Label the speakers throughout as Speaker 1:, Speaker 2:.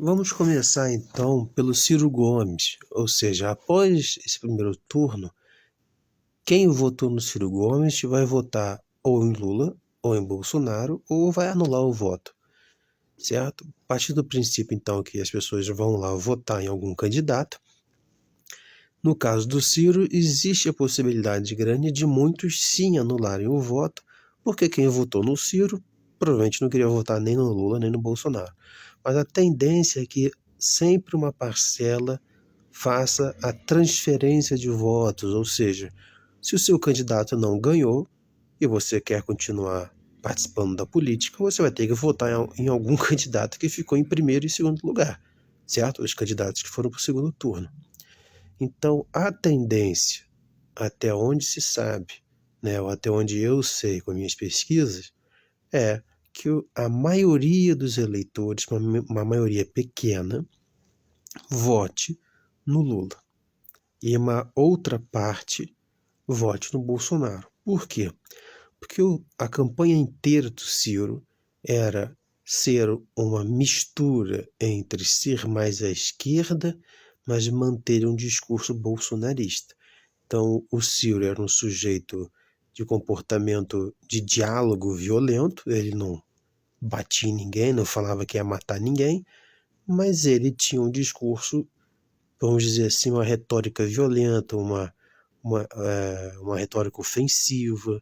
Speaker 1: Vamos começar então pelo Ciro Gomes, ou seja, após esse primeiro turno, quem votou no Ciro Gomes vai votar ou em Lula ou em Bolsonaro ou vai anular o voto, certo? A partir do princípio então que as pessoas vão lá votar em algum candidato, no caso do Ciro existe a possibilidade grande de muitos sim anularem o voto, porque quem votou no Ciro provavelmente não queria votar nem no Lula nem no Bolsonaro. Mas a tendência é que sempre uma parcela faça a transferência de votos, ou seja, se o seu candidato não ganhou e você quer continuar participando da política, você vai ter que votar em algum candidato que ficou em primeiro e segundo lugar, certo? Os candidatos que foram para o segundo turno. Então, a tendência, até onde se sabe, né, ou até onde eu sei com minhas pesquisas, é que a maioria dos eleitores, uma maioria pequena, vote no Lula. E uma outra parte vote no Bolsonaro. Por quê? Porque a campanha inteira do Ciro era ser uma mistura entre ser mais à esquerda, mas manter um discurso bolsonarista. Então, o Ciro era um sujeito de comportamento de diálogo violento, ele não batia em ninguém, não falava que ia matar ninguém, mas ele tinha um discurso, vamos dizer assim, uma retórica violenta, uma retórica ofensiva.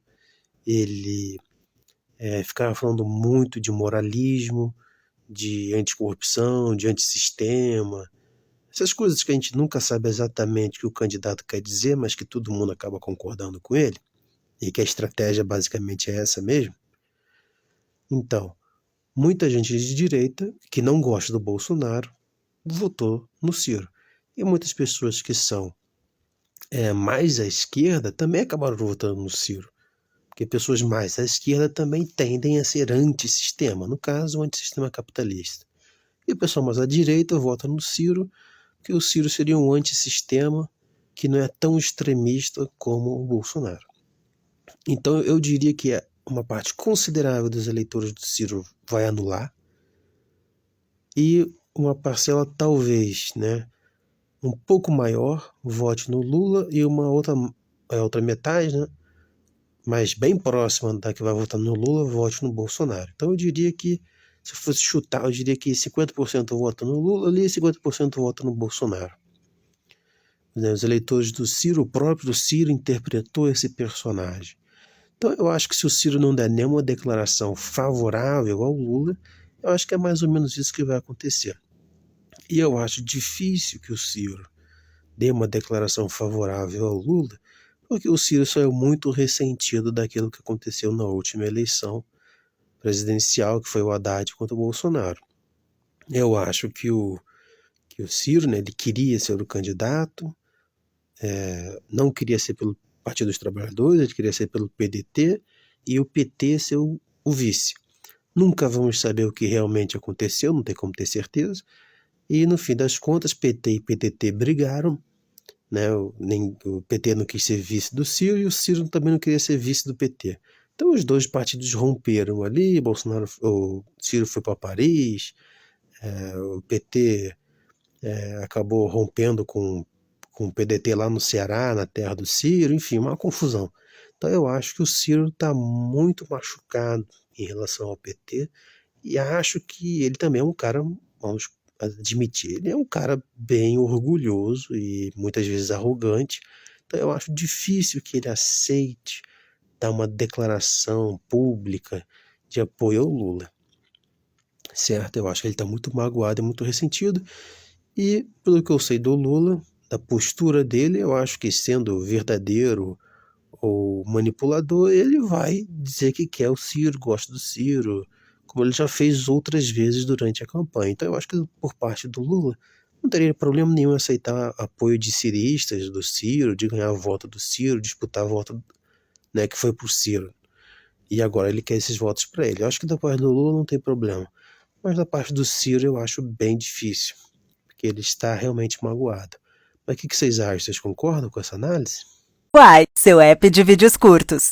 Speaker 1: Ele ficava falando muito de moralismo, de anticorrupção, de antissistema, essas coisas que a gente nunca sabe exatamente o que o candidato quer dizer, mas que todo mundo acaba concordando com ele, e que a estratégia basicamente é essa mesmo. Então, muita gente de direita que não gosta do Bolsonaro votou no Ciro. E muitas pessoas que são mais à esquerda também acabaram votando no Ciro. Porque pessoas mais à esquerda também tendem a ser antissistema, no caso, o antissistema capitalista. E o pessoal mais à direita vota no Ciro, porque o Ciro seria um antissistema que não é tão extremista como o Bolsonaro. Então eu diria que uma parte considerável dos eleitores do Ciro vai anular, e uma parcela talvez, né, um pouco maior vote no Lula, e uma outra metade, né, mas bem próxima da que vai votar no Lula, vote no Bolsonaro. Então eu diria que, se eu fosse chutar, eu diria que 50% vota no Lula ali e 50% vota no Bolsonaro. Os eleitores do Ciro, o próprio Ciro interpretou esse personagem. Então eu acho que se o Ciro não der nenhuma declaração favorável ao Lula, eu acho que é mais ou menos isso que vai acontecer. E eu acho difícil que o Ciro dê uma declaração favorável ao Lula, porque o Ciro saiu muito ressentido daquilo que aconteceu na última eleição presidencial, que foi o Haddad contra o Bolsonaro. Eu acho que o Ciro, né, ele queria ser o candidato, não queria ser pelo Partido dos Trabalhadores, ele queria ser pelo PDT, e o PT ser o vice. Nunca vamos saber o que realmente aconteceu, não tem como ter certeza, e no fim das contas PT e PDT brigaram, né? O PT não quis ser vice do Ciro e o Ciro também não queria ser vice do PT. Então os dois partidos romperam ali, o Ciro foi para Paris, o PT acabou rompendo com o PDT lá no Ceará, na terra do Ciro, enfim, uma confusão. Então eu acho que o Ciro está muito machucado em relação ao PT, e acho que ele também é um cara, vamos admitir, ele é um cara bem orgulhoso e muitas vezes arrogante. Então eu acho difícil que ele aceite dar uma declaração pública de apoio ao Lula, certo? Eu acho que ele está muito magoado e muito ressentido, e pelo que eu sei do Lula, da postura dele, eu acho que, sendo verdadeiro ou manipulador, ele vai dizer que quer o Ciro, gosta do Ciro, como ele já fez outras vezes durante a campanha. Então eu acho que, por parte do Lula, não teria problema nenhum em aceitar apoio de ciristas do Ciro, de ganhar voto do Ciro, disputar voto, né, que foi pro Ciro. E agora ele quer esses votos para ele. Eu acho que da parte do Lula não tem problema. Mas da parte do Ciro eu acho bem difícil, porque ele está realmente magoado. Mas o que vocês acham? Vocês concordam com essa análise?
Speaker 2: Uai, seu app de vídeos curtos.